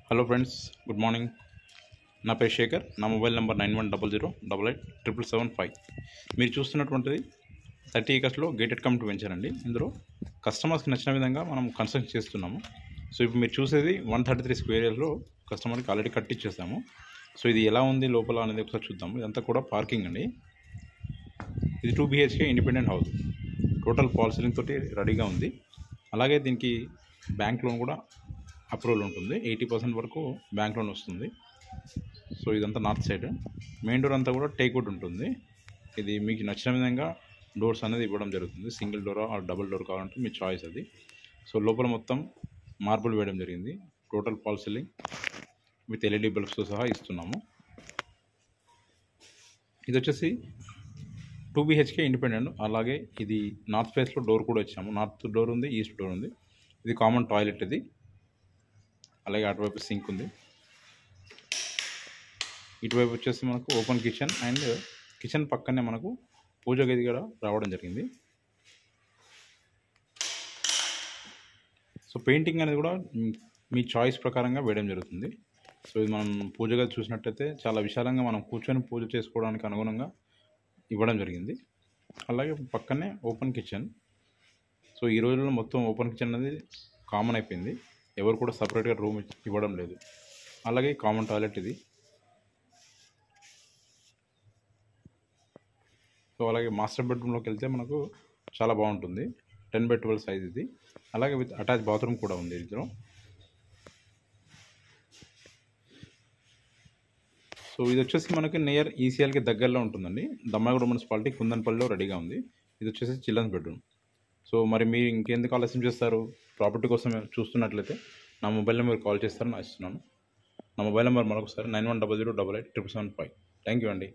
Hello friends, good morning. నా పేరు శేఖర్. నా మొబైల్ నెంబర్ 9100887775. మీరు చూస్తున్నటువంటిది 30 acresలో గేటెడ్ కమ్యూనిటీ వెంచర్ అండి. ఇందులో కస్టమర్స్కి నచ్చిన విధంగా మనం కన్స్ట్రక్ట్ చేస్తున్నాము. సో ఇప్పుడు మీరు చూసేది 133 స్క్వేర్ యార్డ్స్లో కస్టమర్కి ఆల్రెడీ కట్టించేస్తాము. సో ఇది ఎలా ఉంది లోపల అనేది ఒకసారి చూద్దాము. ఇదంతా కూడా పార్కింగ్ అండి. ఇది 2 BHK independent house. Total fall ceiling తోటి రెడీగా ఉంది. అలాగే దీనికి బ్యాంక్ లోన్ కూడా అప్రూవల్ ఉంటుంది. 80% వరకు బ్యాంక్ లోన్ వస్తుంది. సో ఇదంతా నార్త్ సైడ్. మెయిన్ డోర్ అంతా కూడా టేక్ వుడ్ ఉంటుంది. ఇది మీకు నచ్చిన విధంగా డోర్స్ అనేది ఇవ్వడం జరుగుతుంది. Single door or double door కావాలంటే మీ చాయిస్ అది. సో లోపల మొత్తం మార్బుల్ వేయడం జరిగింది. Total fall ceiling with LED బల్బ్స్తో సహా ఇస్తున్నాము. ఇది వచ్చేసి 2 BHK ఇండిపెండెంట్. అలాగే ఇది నార్త్ ఫేస్లో డోర్ కూడా ఇచ్చాము. నార్త్ డోర్ ఉంది, ఈస్ట్ డోర్ ఉంది. ఇది కామన్ టాయిలెట్ ఇది. అలాగే అటువైపు సింక్ ఉంది. ఇటువైపు వచ్చేసి మనకు ఓపెన్ కిచెన్ అండ్ కిచెన్ పక్కనే మనకు పూజ గది కూడా రావడం జరిగింది. సో పెయింటింగ్ అనేది కూడా మీ చాయిస్ ప్రకారంగా వేయడం జరుగుతుంది. సో ఇది మనం పూజ గది చూసినట్టయితే చాలా విశాలంగా మనం కూర్చొని పూజ చేసుకోవడానికి అనుగుణంగా ఇవ్వడం జరిగింది. అలాగే పక్కనే ఓపెన్ కిచెన్. సో ఈ రోజుల్లో మొత్తం ఓపెన్ కిచెన్ అనేది కామన్ అయిపోయింది. ఎవరు కూడా సపరేట్గా రూమ్ ఇవ్వడం లేదు. అలాగే కామన్ టాయిలెట్ ఇది. సో అలాగే మాస్టర్ బెడ్రూమ్లోకి వెళ్తే మనకు చాలా బాగుంటుంది. 10x12 సైజ్ ఇది. అలాగే విత్ అటాచ్ బాత్రూమ్ కూడా ఉంది ఇందులో. సో ఇది వచ్చేసి మనకి నియర్ ECLకి దగ్గరలో ఉంటుందండి. దమ్మాయిగూడ మున్సిపాలిటీ కుందన్పల్లిలో రెడీగా ఉంది. ఇది వచ్చేసి చిల్డ్రన్స్ బెడ్రూమ్. సో మరి మీరు ఇంకెందుకు ఆలస్యం చేస్తారు? ప్రాపర్టీ కోసం చూస్తున్నట్లయితే నా మొబైల్ నెంబర్ కాల్ చేస్తారని ఆశిస్తున్నాను. నా మొబైల్ నెంబర్ మరొకసారి 9100887775. థ్యాంక్ యూ అండి.